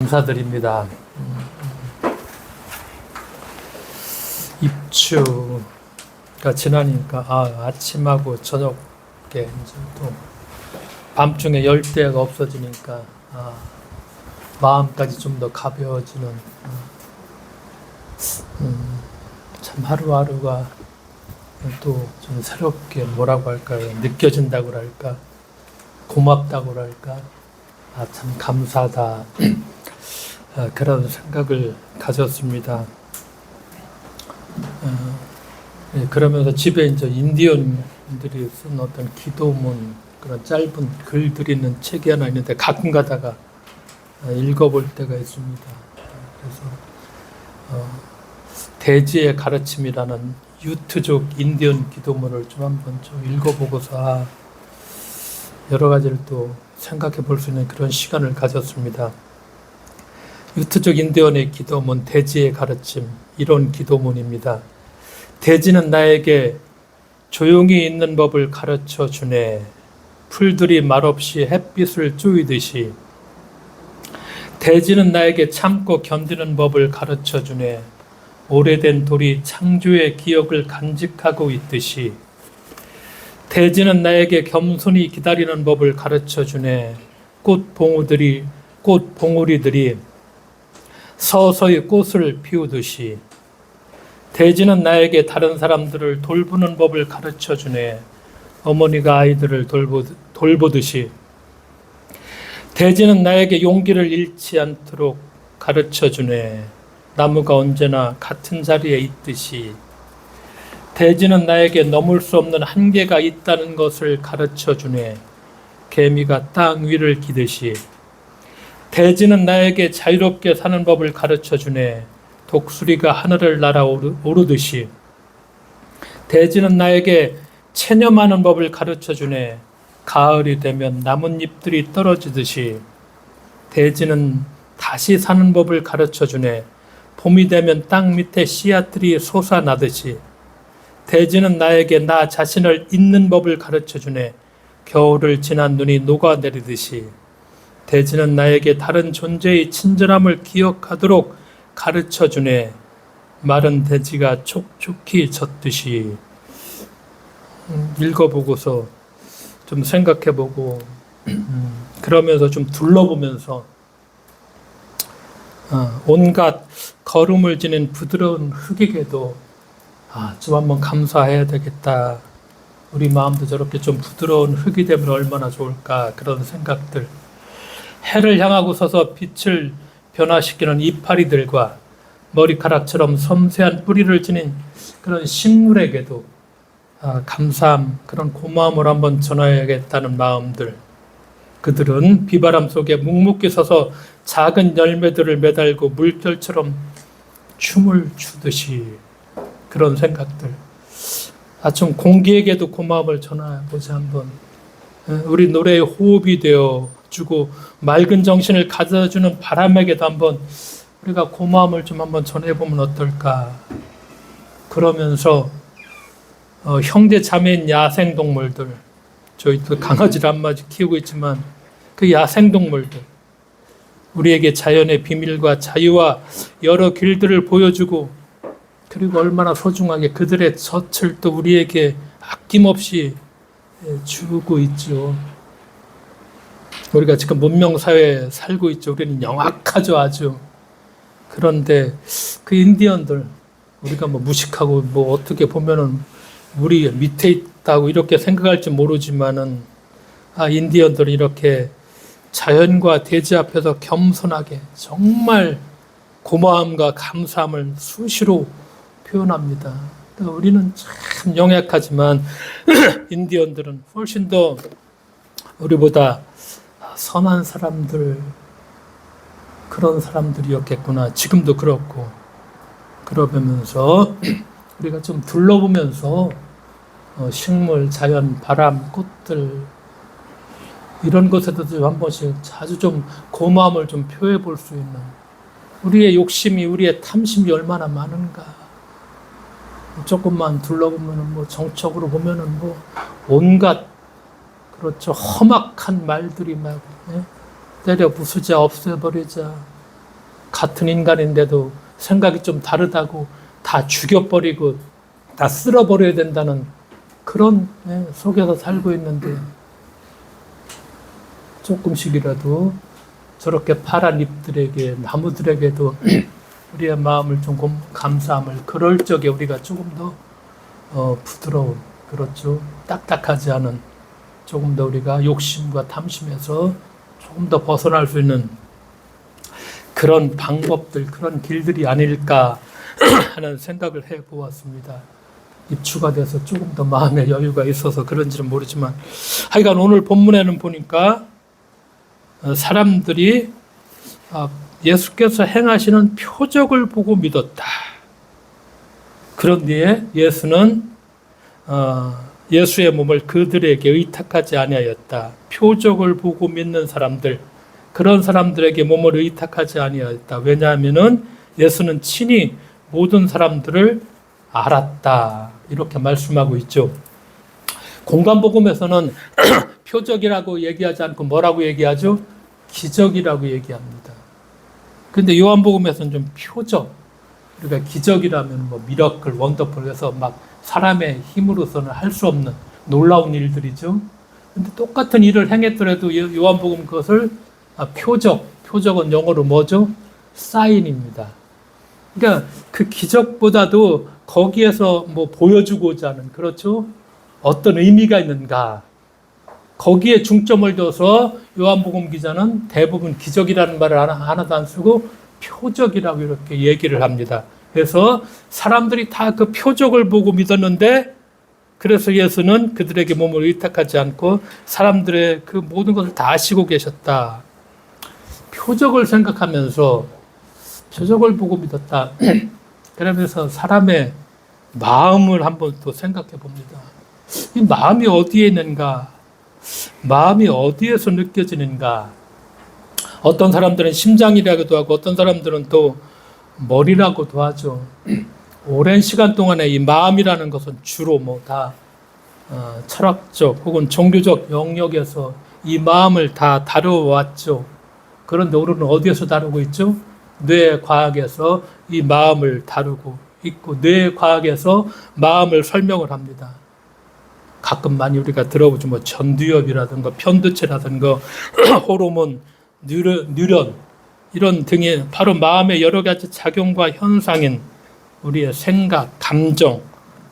감사드립니다. 입추가 지나니까 아침하고 저녁에 이제 또 밤중에 열대가 없어지니까 마음까지 좀 더 가벼워지는 참 하루하루가 또 좀 새롭게 뭐라고 할까요? 느껴진다고 할까? 고맙다고 할까? 참 감사하다. 그런 생각을 가졌습니다. 그러면서 집에 이제 인디언들이 쓴 어떤 기도문, 그런 짧은 글들이 있는 책이 하나 있는데 가끔 가다가 읽어볼 때가 있습니다. 그래서 대지의 가르침이라는 유트족 인디언 기도문을 좀 한번 좀 읽어보고서 여러 가지를 또 생각해 볼 수 있는 그런 시간을 가졌습니다. 유트족 인디언의 기도문 대지의 가르침, 이런 기도문입니다. 대지는 나에게 조용히 있는 법을 가르쳐 주네. 풀들이 말없이 햇빛을 쪼이듯이. 대지는 나에게 참고 견디는 법을 가르쳐 주네. 오래된 돌이 창조의 기억을 간직하고 있듯이. 대지는 나에게 겸손히 기다리는 법을 가르쳐 주네. 꽃 봉우리들이 서서히 꽃을 피우듯이. 대지는 나에게 다른 사람들을 돌보는 법을 가르쳐 주네. 어머니가 아이들을 돌보듯이. 대지는 나에게 용기를 잃지 않도록 가르쳐 주네. 나무가 언제나 같은 자리에 있듯이. 대지는 나에게 넘을 수 없는 한계가 있다는 것을 가르쳐 주네. 개미가 땅 위를 기듯이. 대지는 나에게 자유롭게 사는 법을 가르쳐 주네. 독수리가 하늘을 날아오르듯이. 대지는 나에게 체념하는 법을 가르쳐 주네. 가을이 되면 나뭇잎들이 떨어지듯이. 대지는 다시 사는 법을 가르쳐 주네. 봄이 되면 땅 밑에 씨앗들이 솟아나듯이. 대지는 나에게 나 자신을 잊는 법을 가르쳐 주네. 겨울을 지난 눈이 녹아내리듯이. 대지는 나에게 다른 존재의 친절함을 기억하도록 가르쳐 주네. 마른 대지가 촉촉히 젖듯이. 읽어보고서 좀 생각해보고 그러면서 좀 둘러보면서 온갖 거름을 지닌 부드러운 흙에게도 좀 한번 감사해야 되겠다. 우리 마음도 저렇게 좀 부드러운 흙이 되면 얼마나 좋을까. 그런 생각들. 해를 향하고 서서 빛을 변화시키는 이파리들과 머리카락처럼 섬세한 뿌리를 지닌 그런 식물에게도 감사함, 그런 고마움을 한번 전해야겠다는 마음들. 그들은 비바람 속에 묵묵히 서서 작은 열매들을 매달고 물결처럼 춤을 추듯이. 그런 생각들. 좀 공기에게도 고마움을 전해보자 한번. 우리 노래의 호흡이 되어 주고 맑은 정신을 가져주는 바람에게도 한번 우리가 고마움을 좀 한번 전해보면 어떨까. 그러면서 형제 자매인 야생동물들, 저희도 강아지를 한 마리 키우고 있지만 그 야생동물들, 우리에게 자연의 비밀과 자유와 여러 길들을 보여주고, 그리고 얼마나 소중하게 그들의 젖을 또 우리에게 아낌없이 주고 있죠. 우리가 지금 문명사회에 살고 있죠. 우리는 영악하죠, 아주. 그런데 그 인디언들, 우리가 무식하고 어떻게 보면은 우리 밑에 있다고 이렇게 생각할지 모르지만은 인디언들은 이렇게 자연과 대지 앞에서 겸손하게 정말 고마움과 감사함을 수시로 표현합니다. 우리는 참 영약하지만 인디언들은 훨씬 더 우리보다 선한 사람들, 그런 사람들이었겠구나. 지금도 그렇고. 그러면서 우리가 좀 둘러보면서 식물, 자연, 바람, 꽃들, 이런 것에도 한 번씩 자주 좀 고마움을 좀 표해 볼 수 있는, 우리의 욕심이, 우리의 탐심이 얼마나 많은가. 조금만 둘러보면 정적으로 보면은 온갖, 그렇죠, 험악한 말들이 막 때려 부수자, 없애버리자, 같은 인간인데도 생각이 좀 다르다고 다 죽여버리고 다 쓸어버려야 된다는 그런 속에서 살고 있는데 조금씩이라도 저렇게 파란 잎들에게 나무들에게도 우리의 마음을 좀 감사함을 그럴 적에 우리가 조금 더 부드러운 그렇죠. 딱딱하지 않은 조금 더 우리가 욕심과 탐심에서 조금 더 벗어날 수 있는 그런 방법들 그런 길들이 아닐까 하는 생각을 해보았습니다. 입추가 돼서 조금 더 마음의 여유가 있어서 그런지는 모르지만 하여간 오늘 본문에는 보니까 사람들이 예수께서 행하시는 표적을 보고 믿었다. 그런 뒤에 예수는 예수의 몸을 그들에게 의탁하지 아니하였다. 표적을 보고 믿는 사람들, 그런 사람들에게 몸을 의탁하지 아니하였다. 왜냐하면은 예수는 친히 모든 사람들을 알았다. 이렇게 말씀하고 있죠. 공관복음에서는 표적이라고 얘기하지 않고 뭐라고 얘기하죠? 기적이라고 얘기합니다. 근데 요한복음에서는 좀 표적, 그러니까 기적이라면 뭐 미러클, 원더풀 해서 막 사람의 힘으로서는 할 수 없는 놀라운 일들이죠. 근데 똑같은 일을 행했더라도 요한복음 그것을 표적은 영어로 뭐죠? 사인입니다. 그러니까 그 기적보다도 거기에서 뭐 보여주고자 하는 그렇죠? 어떤 의미가 있는가? 거기에 중점을 둬서 요한복음 기자는 대부분 기적이라는 말을 하나도 안 쓰고 표적이라고 이렇게 얘기를 합니다. 그래서 사람들이 다 그 표적을 보고 믿었는데 그래서 예수는 그들에게 몸을 의탁하지 않고 사람들의 그 모든 것을 다 아시고 계셨다. 표적을 생각하면서 표적을 보고 믿었다. 그러면서 사람의 마음을 한번 또 생각해 봅니다. 이 마음이 어디에 있는가? 마음이 어디에서 느껴지는가? 어떤 사람들은 심장이라고도 하고 어떤 사람들은 또 머리라고도 하죠. 오랜 시간 동안에 이 마음이라는 것은 주로 뭐 다 철학적 혹은 종교적 영역에서 이 마음을 다 다뤄왔죠. 그런데 오늘은 어디에서 다루고 있죠? 뇌과학에서 이 마음을 다루고 있고 뇌과학에서 마음을 설명을 합니다. 가끔 많이 우리가 들어보죠. 뭐 전두엽이라든가 편두체라든가 호르몬, 뉴런 이런 등의 바로 마음의 여러 가지 작용과 현상인 우리의 생각, 감정,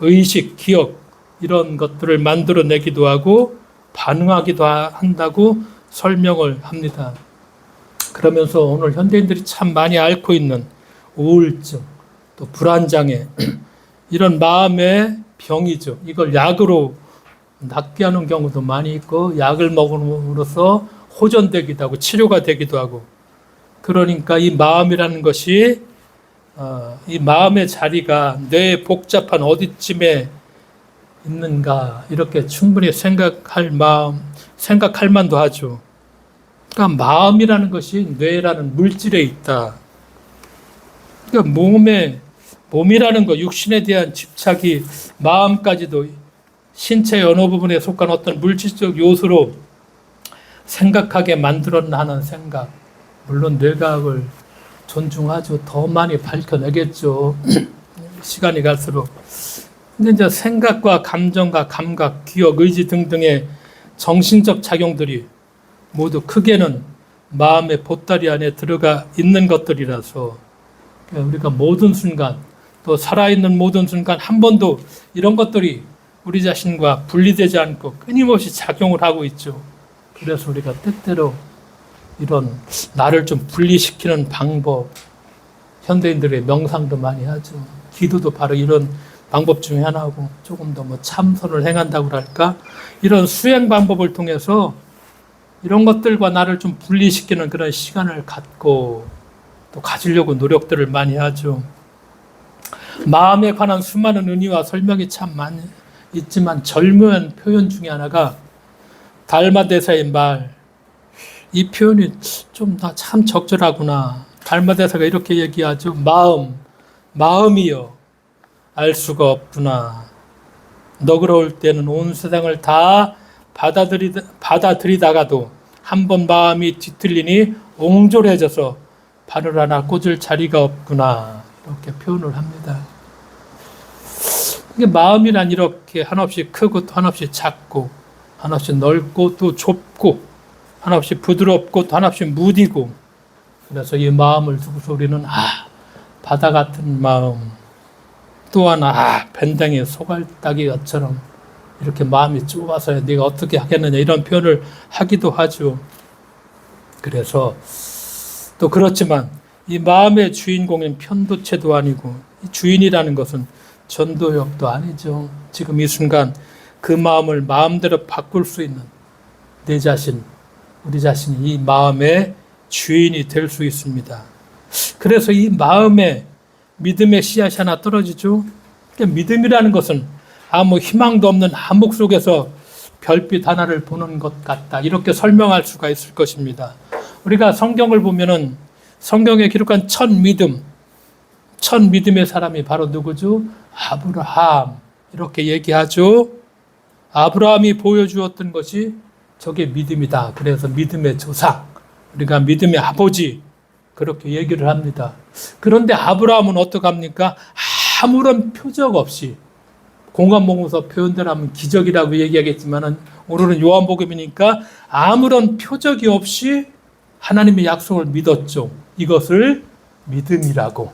의식, 기억 이런 것들을 만들어내기도 하고 반응하기도 한다고 설명을 합니다. 그러면서 오늘 현대인들이 참 많이 앓고 있는 우울증, 또 불안장애 이런 마음의 병이죠. 이걸 약으로 낫게 하는 경우도 많이 있고 약을 먹음으로써 호전되기도 하고 치료가 되기도 하고 그러니까 이 마음이라는 것이 이 마음의 자리가 뇌의 복잡한 어디쯤에 있는가 이렇게 충분히 생각할 만도 하죠. 그러니까 마음이라는 것이 뇌라는 물질에 있다. 그러니까 몸이라는 거, 육신에 대한 집착이 마음까지도 신체의 어느 부분에 속한 어떤 물질적 요소로 생각하게 만들었나 하는 생각. 물론 뇌과학을 존중하죠. 더 많이 밝혀내겠죠. 시간이 갈수록. 근데 이제 생각과 감정과 감각, 기억, 의지 등등의 정신적 작용들이 모두 크게는 마음의 보따리 안에 들어가 있는 것들이라서 우리가 모든 순간 또 살아있는 모든 순간 한 번도 이런 것들이 우리 자신과 분리되지 않고 끊임없이 작용을 하고 있죠. 그래서 우리가 때때로 이런 나를 좀 분리시키는 방법, 현대인들의 명상도 많이 하죠. 기도도 바로 이런 방법 중에 하나고 조금 더 뭐 참선을 행한다고 할까? 이런 수행 방법을 통해서 이런 것들과 나를 좀 분리시키는 그런 시간을 갖고 또 가지려고 노력들을 많이 하죠. 마음에 관한 수많은 의미와 설명이 참 많이 있지만 절묘한 표현 중에 하나가 달마대사의 말. 이 표현이 좀 다 참 적절하구나. 달마대사가 이렇게 얘기하죠. 마음이여 알 수가 없구나. 너그러울 때는 온 세상을 다 받아들이다가도 한 번 마음이 뒤틀리니 옹졸해져서 발을 하나 꽂을 자리가 없구나. 이렇게 표현을 합니다. 이게 마음이란 이렇게 한없이 크고 또 한없이 작고 한없이 넓고 또 좁고 한없이 부드럽고 또 한없이 무디고, 그래서 이 마음을 두고서 우리는 바다 같은 마음, 또 하나 밴댕이 소갈딱이처럼 이렇게 마음이 좁아서 네가 어떻게 하겠느냐 이런 표현을 하기도 하죠. 그래서 또 그렇지만 이 마음의 주인공인 편도체도 아니고 이 주인이라는 것은 전도역도 아니죠. 지금 이 순간 그 마음을 마음대로 바꿀 수 있는 내 자신, 우리 자신이 이 마음의 주인이 될 수 있습니다. 그래서 이 마음에 믿음의 씨앗이 하나 떨어지죠. 그러니까 믿음이라는 것은 아무 희망도 없는 암흑 속에서 별빛 하나를 보는 것 같다, 이렇게 설명할 수가 있을 것입니다. 우리가 성경을 보면은 성경에 기록한 첫 믿음의 사람이 바로 누구죠? 아브라함, 이렇게 얘기하죠. 아브라함이 보여주었던 것이 저게 믿음이다. 그래서 믿음의 조상, 우리가 믿음의 아버지, 그렇게 얘기를 합니다. 그런데 아브라함은 어떡합니까? 아무런 표적 없이, 공관복음서 표현대로 하면 기적이라고 얘기하겠지만 오늘은 요한복음이니까 아무런 표적이 없이 하나님의 약속을 믿었죠. 이것을 믿음이라고,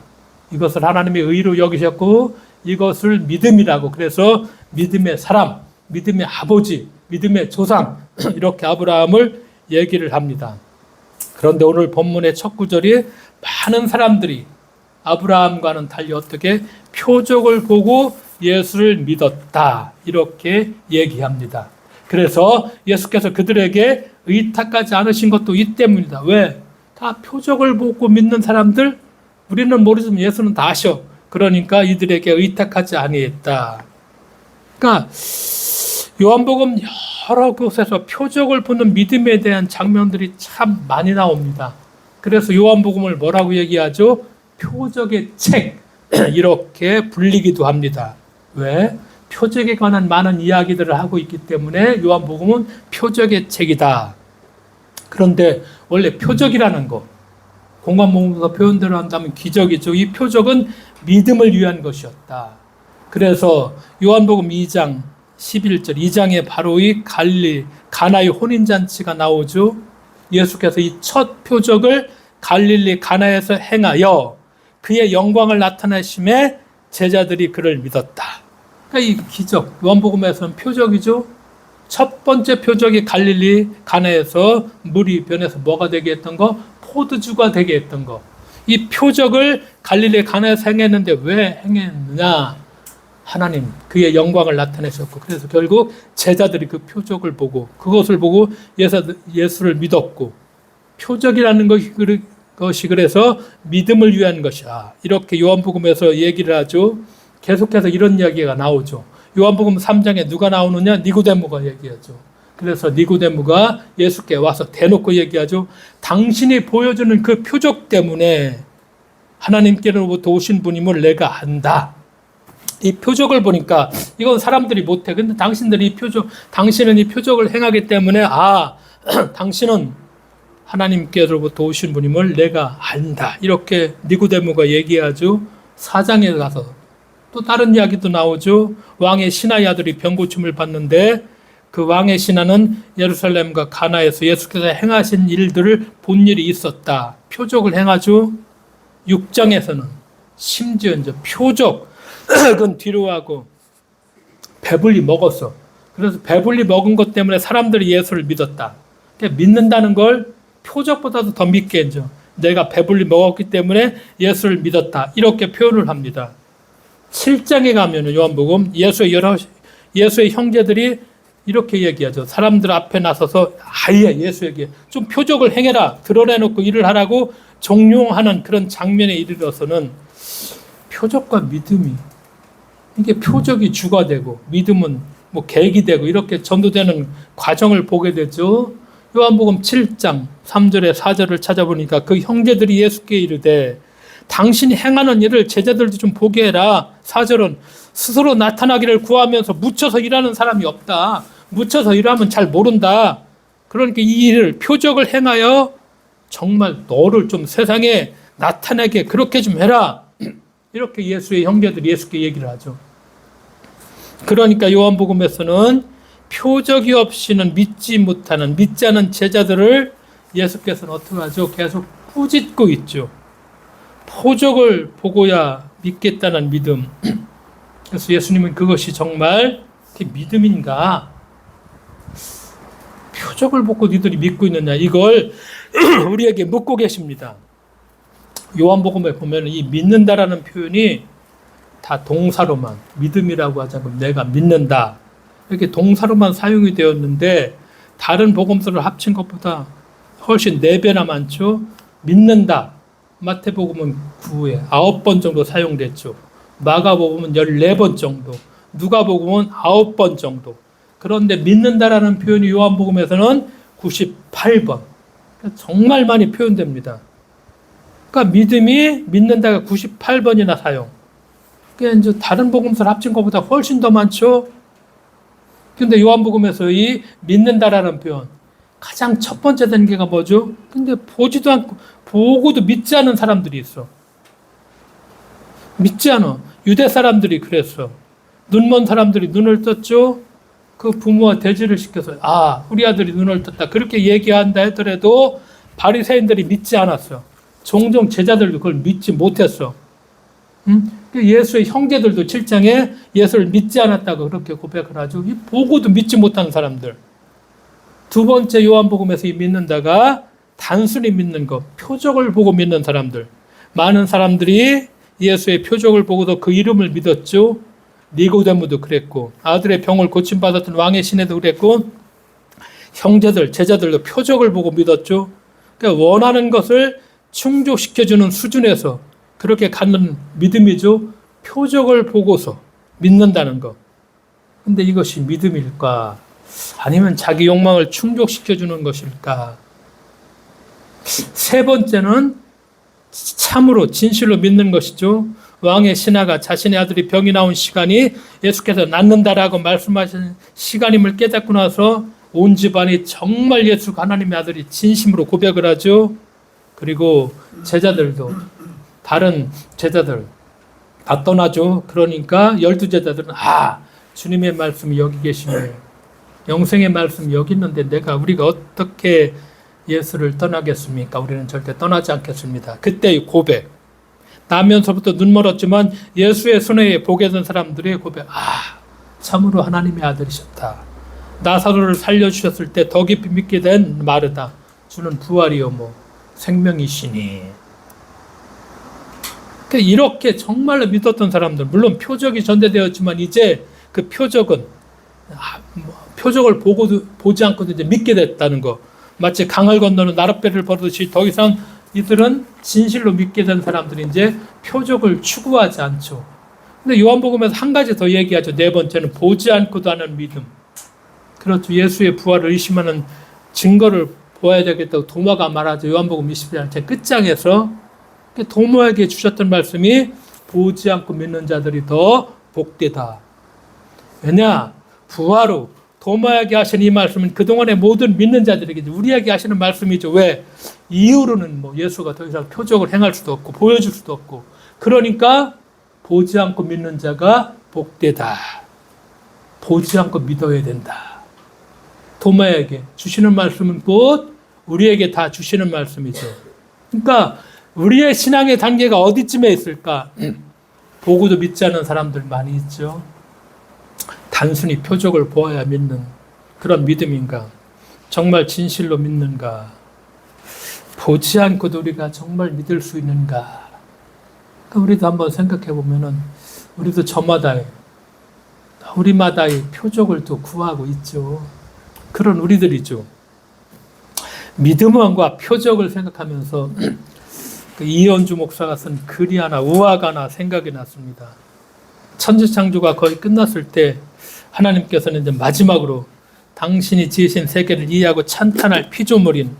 이것을 하나님의 의로 여기셨고 이것을 믿음이라고, 그래서 믿음의 사람, 믿음의 아버지, 믿음의 조상, 이렇게 아브라함을 얘기를 합니다. 그런데 오늘 본문의 첫 구절이 많은 사람들이 아브라함과는 달리 어떻게 표적을 보고 예수를 믿었다, 이렇게 얘기합니다. 그래서 예수께서 그들에게 의탁하지 않으신 것도 이 때문이다. 왜? 다 표적을 보고 믿는 사람들, 우리는 모르지만 예수는 다 아셔. 그러니까 이들에게 의탁하지 아니했다. 그러니까 요한복음 여러 곳에서 표적을 보는 믿음에 대한 장면들이 참 많이 나옵니다. 그래서 요한복음을 뭐라고 얘기하죠? 표적의 책, 이렇게 불리기도 합니다. 왜? 표적에 관한 많은 이야기들을 하고 있기 때문에 요한복음은 표적의 책이다. 그런데 원래 표적이라는 거, 공관복음서 표현대로 한다면 기적이죠. 이 표적은 믿음을 위한 것이었다. 그래서 요한복음 2장 11절, 2장에 바로 이 갈릴리 가나의 혼인잔치가 나오죠. 예수께서 이 첫 표적을 갈릴리 가나에서 행하여 그의 영광을 나타내심에 제자들이 그를 믿었다. 그러니까 이 기적, 요한복음에서는 표적이죠. 첫 번째 표적이 갈릴리 가나에서 물이 변해서 뭐가 되게 했던 거? 포도주가 되게 했던 거. 이 표적을 갈릴리 가나에서 행했는데 왜 행했느냐? 하나님 그의 영광을 나타내셨고, 그래서 결국 제자들이 그 표적을 보고 그것을 보고 예수를 믿었고, 표적이라는 것이 그래서 믿음을 위한 것이야, 이렇게 요한복음에서 얘기를 하죠. 계속해서 이런 이야기가 나오죠. 요한복음 3장에 누가 나오느냐? 니고데모가 얘기하죠. 그래서 니고데모가 예수께 와서 대놓고 얘기하죠. 당신이 보여주는 그 표적 때문에 하나님께로부터 오신 분임을 내가 안다. 이 표적을 보니까 이건 사람들이 못해. 근데 당신은 이 표적을 행하기 때문에 당신은 하나님께로부터 오신 분임을 내가 안다. 이렇게 니고데모가 얘기하죠. 4장에 가서 또 다른 이야기도 나오죠. 왕의 신하의 아들이 병고침을 받는데 그 왕의 신하는 예루살렘과 가나에서 예수께서 행하신 일들을 본 일이 있었다. 표적을 행하죠. 6장에서는 심지어 이제 표적은 뒤로 하고 배불리 먹었어. 그래서 배불리 먹은 것 때문에 사람들이 예수를 믿었다. 그러니까 믿는다는 걸 표적보다도 더 믿게 해줘. 내가 배불리 먹었기 때문에 예수를 믿었다. 이렇게 표현을 합니다. 7장에 가면은 요한복음 예수의 형제들이 이렇게 얘기하죠. 사람들 앞에 나서서 아예 예수에게 좀 표적을 행해라, 드러내놓고 일을 하라고 종용하는 그런 장면에 이르러서는 표적과 믿음이, 이게 표적이 주가 되고 믿음은 뭐 계기 되고 이렇게 전도되는 과정을 보게 되죠. 요한복음 7장 3절에 4절을 찾아보니까 그 형제들이 예수께 이르되 당신이 행하는 일을 제자들도 좀 보게 해라. 4절은 스스로 나타나기를 구하면서 묻혀서 일하는 사람이 없다. 묻혀서 일하면 잘 모른다. 그러니까 이 일을 표적을 행하여 정말 너를 좀 세상에 나타나게 그렇게 좀 해라. 이렇게 예수의 형제들이 예수께 얘기를 하죠. 그러니까 요한복음에서는 표적이 없이는 믿지 않은 제자들을 예수께서는 어떻게 하죠? 계속 꾸짖고 있죠. 표적을 보고야 믿겠다는 믿음. 그래서 예수님은 그것이 정말 믿음인가? 표적을 보고 니들이 믿고 있느냐? 이걸 우리에게 묻고 계십니다. 요한복음에 보면 이 믿는다라는 표현이 다 동사로만, 믿음이라고 하지 않고 내가 믿는다, 이렇게 동사로만 사용이 되었는데 다른 복음서를 합친 것보다 훨씬 4배나 많죠. 믿는다, 마태복음은 9에 9번 정도 사용됐죠. 마가복음은 14번 정도, 누가복음은 9번 정도. 그런데 믿는다라는 표현이 요한복음에서는 98번. 정말 많이 표현됩니다. 그러니까 믿음이, 믿는다가 98번이나 사용. 그러니까 이제 다른 복음서를 합친 것보다 훨씬 더 많죠. 근데 요한복음에서 이 믿는다라는 표현, 가장 첫 번째 단계가 뭐죠? 근데 보지도 않고, 보고도 믿지 않은 사람들이 있어. 믿지 않아. 유대 사람들이 그랬어. 눈먼 사람들이 눈을 떴죠. 그 부모와 대지를 시켜서 우리 아들이 눈을 떴다 그렇게 얘기한다 하더라도 바리새인들이 믿지 않았어. 종종 제자들도 그걸 믿지 못했어. 예수의 형제들도 7장에 예수를 믿지 않았다고 그렇게 고백을 하죠. 이 보고도 믿지 못한 사람들. 두 번째 요한복음에서 이 믿는다가 단순히 믿는 것, 표적을 보고 믿는 사람들. 많은 사람들이 예수의 표적을 보고도 그 이름을 믿었죠. 니고데모도 그랬고, 아들의 병을 고침받았던 왕의 시내도 그랬고, 형제들, 제자들도 표적을 보고 믿었죠. 그러니까 원하는 것을 충족시켜주는 수준에서 그렇게 갖는 믿음이죠. 표적을 보고서 믿는다는 것. 근데 이것이 믿음일까? 아니면 자기 욕망을 충족시켜주는 것일까? 세 번째는 참으로 진실로 믿는 것이죠. 왕의 신하가 자신의 아들이 병이 나온 시간이 예수께서 낫는다라고 말씀하신 시간임을 깨닫고 나서 온 집안이 정말 예수가 하나님의 아들이 진심으로 고백을 하죠. 그리고 제자들도, 다른 제자들 다 떠나죠. 그러니까 12제자들은 주님의 말씀이 여기 계시네, 영생의 말씀이 여기 있는데 우리가 어떻게 예수를 떠나겠습니까? 우리는 절대 떠나지 않겠습니다. 그때의 고백, 나면서부터 눈 멀었지만 예수의 손에 보게 된 사람들의 고백, 참으로 하나님의 아들이셨다. 나사로를 살려주셨을 때 더 깊이 믿게 된 마르다, 주는 부활이요 생명이시니. 이렇게 정말로 믿었던 사람들, 물론 표적이 전개되었지만 이제 그 표적은 표적을 보지 않고도 이제 믿게 됐다는 거. 마치 강을 건너는 나룻배를 버르듯이 더 이상 이들은 진실로 믿게 된 사람들이 이제 표적을 추구하지 않죠. 근데 요한복음에서 한 가지 더 얘기하죠. 네 번째는 보지 않고도 하는 믿음. 그렇죠. 예수의 부활을 의심하는 증거를 보아야 되겠다고 도마가 말하죠. 요한복음 20장 제 끝장에서 도마에게 주셨던 말씀이 보지 않고 믿는 자들이 더 복되다. 왜냐? 부활로 도마에게 하신 이 말씀은 그동안의 모든 믿는 자들에게 우리에게 하시는 말씀이죠. 왜? 이후로는 예수가 더 이상 표적을 행할 수도 없고 보여줄 수도 없고, 그러니까 보지 않고 믿는 자가 복되다. 보지 않고 믿어야 된다. 도마에게 주시는 말씀은 곧 우리에게 다 주시는 말씀이죠. 그러니까 우리의 신앙의 단계가 어디쯤에 있을까? 보고도 믿지 않는 사람들 많이 있죠. 단순히 표적을 보아야 믿는 그런 믿음인가? 정말 진실로 믿는가? 보지 않고도 우리가 정말 믿을 수 있는가? 그러니까 우리도 한번 생각해 보면은 우리도 우리마다의 표적을 또 구하고 있죠. 그런 우리들이죠. 믿음과 표적을 생각하면서 그 이현주 목사가 쓴 글이 우화가 하나 생각이 났습니다. 천지창조가 거의 끝났을 때 하나님께서는 이제 마지막으로 당신이 지으신 세계를 이해하고 찬탄할 피조물인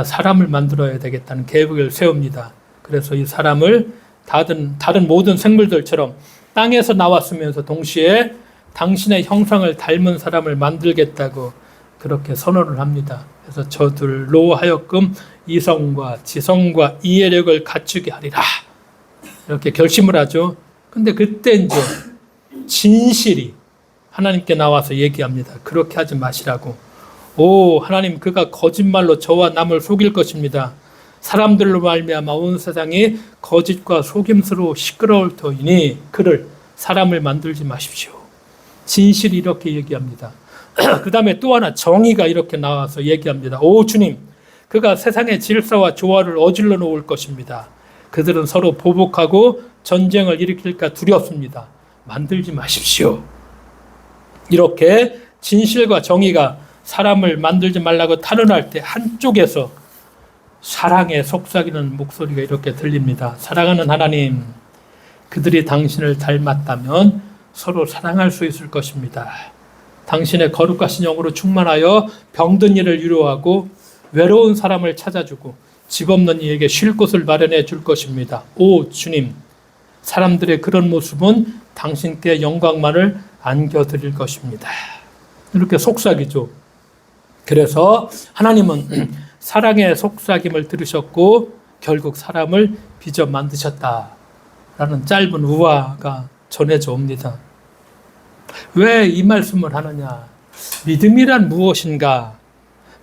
사람을 만들어야 되겠다는 계획을 세웁니다. 그래서 이 사람을 다른 모든 생물들처럼 땅에서 나왔으면서 동시에 당신의 형상을 닮은 사람을 만들겠다고 그렇게 선언을 합니다. 그래서 저들로 하여금 이성과 지성과 이해력을 갖추게 하리라. 이렇게 결심을 하죠. 근데 그때 이제 진실이 하나님께 나와서 얘기합니다. 그렇게 하지 마시라고. 오, 하나님, 그가 거짓말로 저와 남을 속일 것입니다. 사람들로 말미암아 온 세상이 거짓과 속임수로 시끄러울 터이니 그를 사람을 만들지 마십시오. 진실이 이렇게 얘기합니다. 그 다음에 또 하나 정의가 이렇게 나와서 얘기합니다. 오 주님, 그가 세상의 질서와 조화를 어질러 놓을 것입니다. 그들은 서로 보복하고 전쟁을 일으킬까 두렵습니다. 만들지 마십시오. 이렇게 진실과 정의가 사람을 만들지 말라고 탄원할 때 한쪽에서 사랑에 속삭이는 목소리가 이렇게 들립니다. 사랑하는 하나님, 그들이 당신을 닮았다면 서로 사랑할 수 있을 것입니다. 당신의 거룩하신 영으로 충만하여 병든 이를 위로하고 외로운 사람을 찾아주고 집 없는 이에게 쉴 곳을 마련해 줄 것입니다. 오 주님, 사람들의 그런 모습은 당신께 영광만을 안겨드릴 것입니다. 이렇게 속삭이죠. 그래서 하나님은 사랑의 속삭임을 들으셨고 결국 사람을 빚어 만드셨다라는 짧은 우화가 전해져 옵니다. 왜 이 말씀을 하느냐? 믿음이란 무엇인가?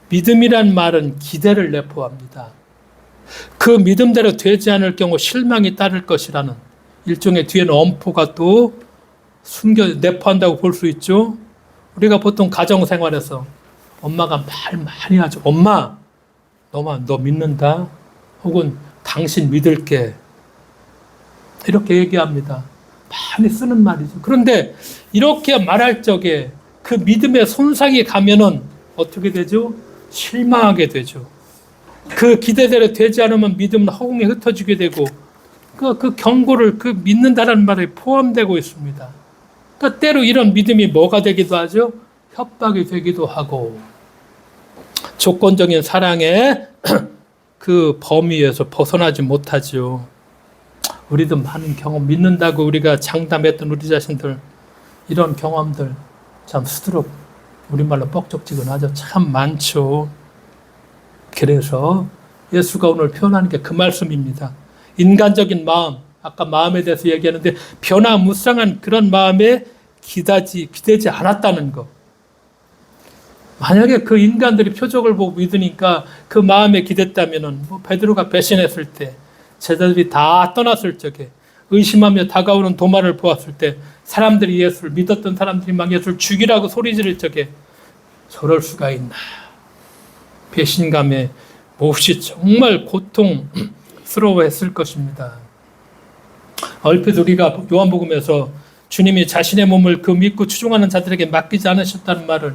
믿음이란 말은 기대를 내포합니다. 그 믿음대로 되지 않을 경우 실망이 따를 것이라는 일종의 뒤에는 엄포가 또 내포한다고 볼 수 있죠. 우리가 보통 가정생활에서 엄마가 말 많이 하죠. 엄마, 너 믿는다? 혹은 당신 믿을게. 이렇게 얘기합니다. 많이 쓰는 말이죠. 그런데 이렇게 말할 적에 그 믿음의 손상이 가면은 어떻게 되죠? 실망하게 되죠. 그 기대대로 되지 않으면 믿음은 허공에 흩어지게 되고 그 경고를 그 믿는다라는 말에 포함되고 있습니다. 그러니까 때로 이런 믿음이 뭐가 되기도 하죠? 협박이 되기도 하고 조건적인 사랑의 그 범위에서 벗어나지 못하죠. 우리도 많은 경험, 믿는다고 우리가 장담했던 우리 자신들, 이런 경험들 참 스스로 우리말로 뻑적지근하죠. 참 많죠. 그래서 예수가 오늘 표현하는 게 그 말씀입니다. 인간적인 마음, 아까 마음에 대해서 얘기하는데 변화무쌍한 그런 마음에 기대지 않았다는 것. 만약에 그 인간들이 표적을 보고 믿으니까 그 마음에 기댔다면은 베드로가 배신했을 때, 제자들이 다 떠났을 적에, 의심하며 다가오는 도마를 보았을 때, 사람들이 예수를 믿었던 사람들이 막 예수를 죽이라고 소리 지를 적에 저럴 수가 있나. 배신감에 몹시 정말 고통스러워했을 것입니다. 얼핏 우리가 요한복음에서 주님이 자신의 몸을 그 믿고 추종하는 자들에게 맡기지 않으셨다는 말을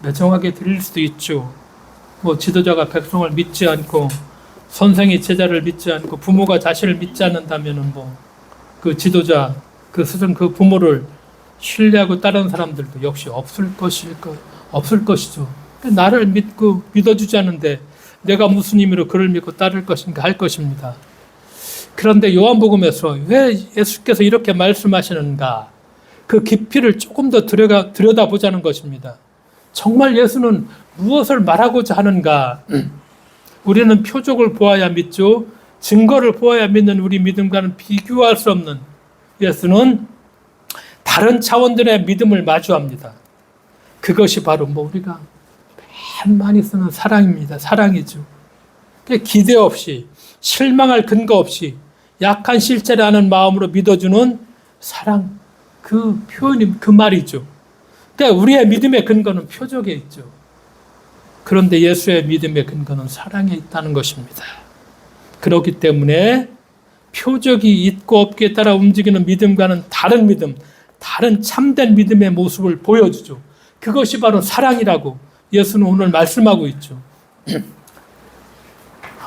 매정하게 들릴 수도 있죠. 지도자가 백성을 믿지 않고 선생이 제자를 믿지 않고 부모가 자신을 믿지 않는다면은 그 지도자, 그 스승, 그 부모를 신뢰하고 따르는 사람들도 역시 없을 것이죠. 나를 믿고 믿어주지 않는데 내가 무슨 힘으로 그를 믿고 따를 것인가 할 것입니다. 그런데 요한복음에서 왜 예수께서 이렇게 말씀하시는가? 그 깊이를 조금 더 들여다보자는 것입니다. 정말 예수는 무엇을 말하고자 하는가? 우리는 표적을 보아야 믿죠. 증거를 보아야 믿는 우리 믿음과는 비교할 수 없는 예수는 다른 차원들의 믿음을 마주합니다. 그것이 바로 우리가 많이 쓰는 사랑입니다. 사랑이죠. 기대 없이, 실망할 근거 없이 약한 실제라는 마음으로 믿어주는 사랑, 그 표현이 그 말이죠. 그러니까 우리의 믿음의 근거는 표적에 있죠. 그런데 예수의 믿음의 근거는 사랑에 있다는 것입니다. 그렇기 때문에 표적이 있고 없기에 따라 움직이는 믿음과는 다른 믿음, 다른 참된 믿음의 모습을 보여주죠. 그것이 바로 사랑이라고 예수는 오늘 말씀하고 있죠.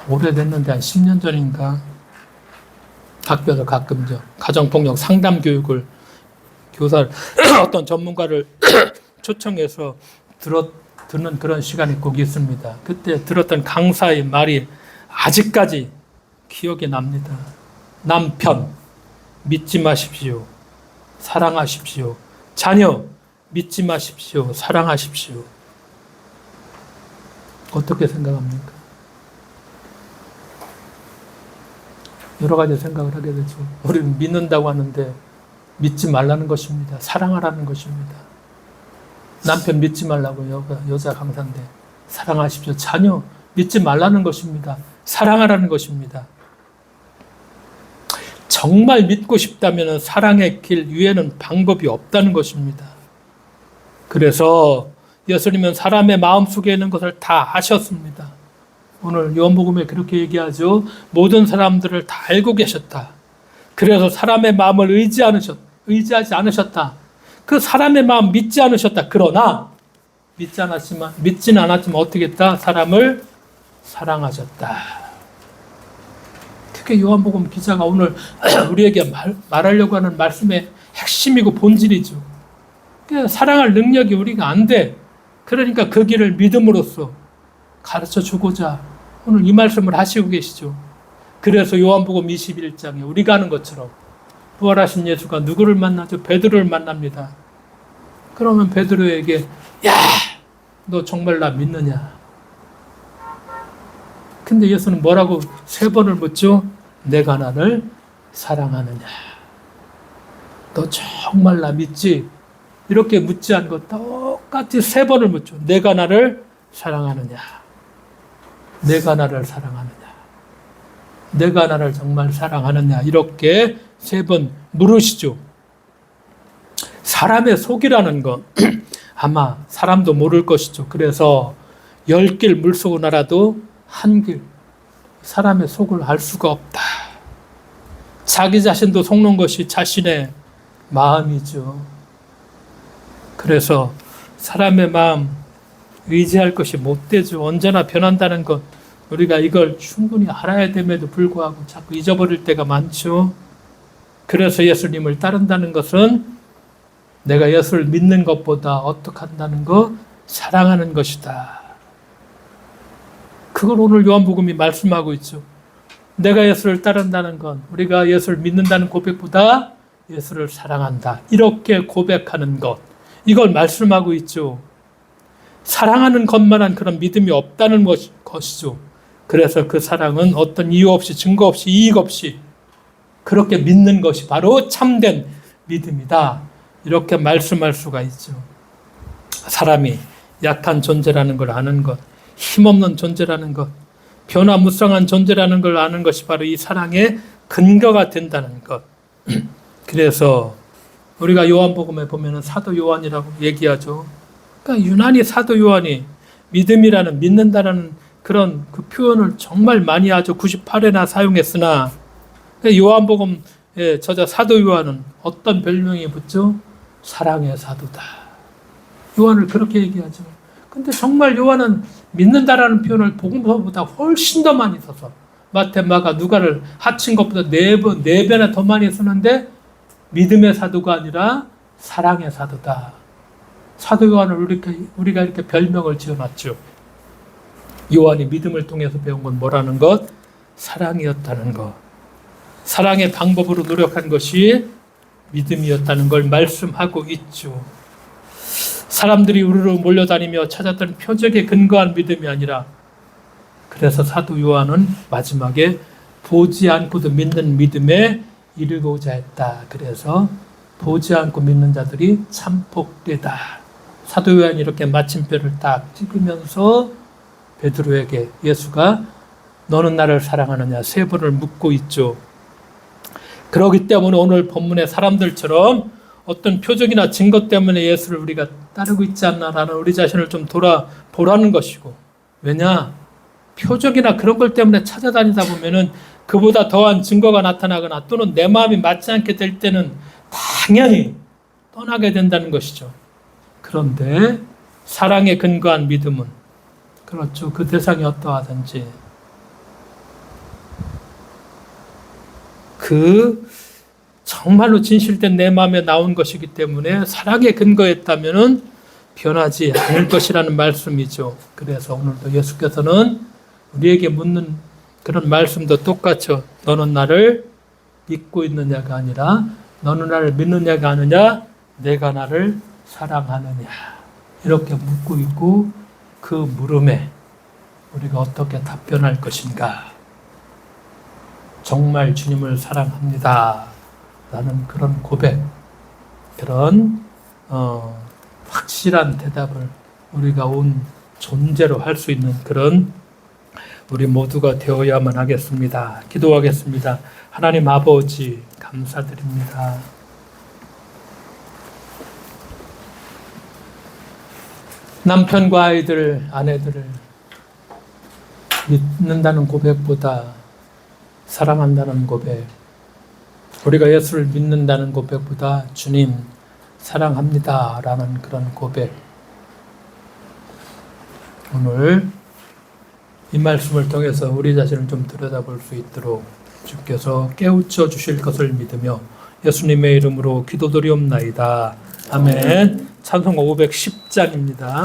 오래됐는데 한 10년 전인가 학교에서 가끔요 가정폭력 상담 교육을 교사를 어떤 전문가를 초청해서 듣는 그런 시간이 꼭 있습니다. 그때 들었던 강사의 말이 아직까지 기억에 납니다. 남편 믿지 마십시오. 사랑하십시오. 자녀 믿지 마십시오. 사랑하십시오. 어떻게 생각합니까? 여러 가지 생각을 하게 되죠. 우리는 믿는다고 하는데 믿지 말라는 것입니다. 사랑하라는 것입니다. 남편 믿지 말라고 여자 강사인데 사랑하십시오. 자녀 믿지 말라는 것입니다. 사랑하라는 것입니다. 정말 믿고 싶다면 사랑의 길 위에는 방법이 없다는 것입니다. 그래서 예수님은 사람의 마음속에 있는 것을 다 아셨습니다. 오늘 요한복음에 그렇게 얘기하죠. 모든 사람들을 다 알고 계셨다. 그래서 사람의 마음을 의지하지 않으셨다. 그 사람의 마음 믿지 않으셨다. 그러나 믿지는 않았지만 어떻게 했다? 사람을 사랑하셨다. 특히 요한복음 기자가 오늘 우리에게 말하려고 하는 말씀의 핵심이고 본질이죠. 사랑할 능력이 우리가 안 돼. 그러니까 그 길을 믿음으로써 가르쳐 주고자 오늘 이 말씀을 하시고 계시죠. 그래서 요한복음 21장에 우리가 하는 것처럼 부활하신 예수가 누구를 만나죠? 베드로를 만납니다. 그러면 베드로에게 야, 너 정말 나 믿느냐? 근데 예수는 뭐라고 3번을 묻죠? 내가 나를 사랑하느냐? 너 정말 나 믿지? 이렇게 묻지 않고 똑같이 3번을 묻죠. 내가 나를 사랑하느냐? 내가 나를 사랑하느냐? 내가 나를 정말 사랑하느냐? 이렇게 3번 물으시죠. 사람의 속이라는 건 아마 사람도 모를 것이죠. 그래서 10길 물속을 알아도 한 길, 사람의 속을 알 수가 없다. 자기 자신도 속는 것이 자신의 마음이죠. 그래서 사람의 마음 의지할 것이 못 되죠. 언제나 변한다는 것, 우리가 이걸 충분히 알아야 됨에도 불구하고 자꾸 잊어버릴 때가 많죠. 그래서 예수님을 따른다는 것은 내가 예수를 믿는 것보다 어떻게 한다는 것? 사랑하는 것이다. 그걸 오늘 요한복음이 말씀하고 있죠. 내가 예수를 따른다는 건 우리가 예수를 믿는다는 고백보다 예수를 사랑한다. 이렇게 고백하는 것. 이걸 말씀하고 있죠. 사랑하는 것만한 그런 믿음이 없다는 것이죠. 그래서 그 사랑은 어떤 이유 없이 증거 없이 이익 없이 그렇게 믿는 것이 바로 참된 믿음이다. 이렇게 말씀할 수가 있죠. 사람이 약한 존재라는 걸 아는 것, 힘없는 존재라는 것, 변화무쌍한 존재라는 걸 아는 것이 바로 이 사랑의 근거가 된다는 것. 그래서 우리가 요한복음에 보면 사도 요한이라고 얘기하죠. 그러니까 유난히 사도 요한이 믿음이라는, 믿는다라는 그런 그 표현을 정말 많이 하죠. 98회나 사용했으나 요한복음의 저자 사도 요한은 어떤 별명이 붙죠? 사랑의 사도다. 요한을 그렇게 얘기하죠. 근데 정말 요한은 믿는다라는 표현을 복음서보다 훨씬 더 많이 써서 마태, 마가, 누가를 합친 것보다 4배나 더 많이 쓰는데 믿음의 사도가 아니라 사랑의 사도다. 사도 요한을 우리가 이렇게 별명을 지어놨죠. 요한이 믿음을 통해서 배운 건 뭐라는 것? 사랑이었다는 것. 사랑의 방법으로 노력한 것이 믿음이었다는 걸 말씀하고 있죠. 사람들이 우르르 몰려다니며 찾았던 표적에 근거한 믿음이 아니라 그래서 사도 요한은 마지막에 보지 않고도 믿는 믿음에 이르고자 했다. 그래서 보지 않고 믿는 자들이 참 복되다. 사도 요한이 이렇게 마침표를 딱 찍으면서 베드로에게 예수가 너는 나를 사랑하느냐 3번을 묻고 있죠. 그렇기 때문에 오늘 본문의 사람들처럼 어떤 표적이나 증거 때문에 예수를 우리가 따르고 있지 않나라는 우리 자신을 좀 돌아보라는 것이고, 왜냐? 표적이나 그런 것 때문에 찾아다니다 보면은 그보다 더한 증거가 나타나거나 또는 내 마음이 맞지 않게 될 때는 당연히 떠나게 된다는 것이죠. 그런데 사랑에 근거한 믿음은 그렇죠. 그 대상이 어떠하든지 그 정말로 진실된 내 마음에 나온 것이기 때문에 사랑에 근거했다면은 변하지 않을 것이라는 말씀이죠. 그래서 오늘도 예수께서는 우리에게 묻는 그런 말씀도 똑같죠. 너는 나를 믿고 있느냐가 아니라 너는 나를 믿느냐가 아니냐, 내가 나를 사랑하느냐, 이렇게 묻고 있고 그 물음에 우리가 어떻게 답변할 것인가. 정말 주님을 사랑합니다. 라는 그런 고백, 그런 확실한 대답을 우리가 온 존재로 할 수 있는 그런 우리 모두가 되어야만 하겠습니다. 기도하겠습니다. 하나님 아버지 감사드립니다. 남편과 아이들, 아내들을 믿는다는 고백보다 사랑한다는 고백, 우리가 예수를 믿는다는 고백보다 주님 사랑합니다 라는 그런 고백, 오늘 이 말씀을 통해서 우리 자신을 좀 들여다볼 수 있도록 주께서 깨우쳐 주실 것을 믿으며 예수님의 이름으로 기도드리옵나이다. 아멘. 찬송 510장입니다.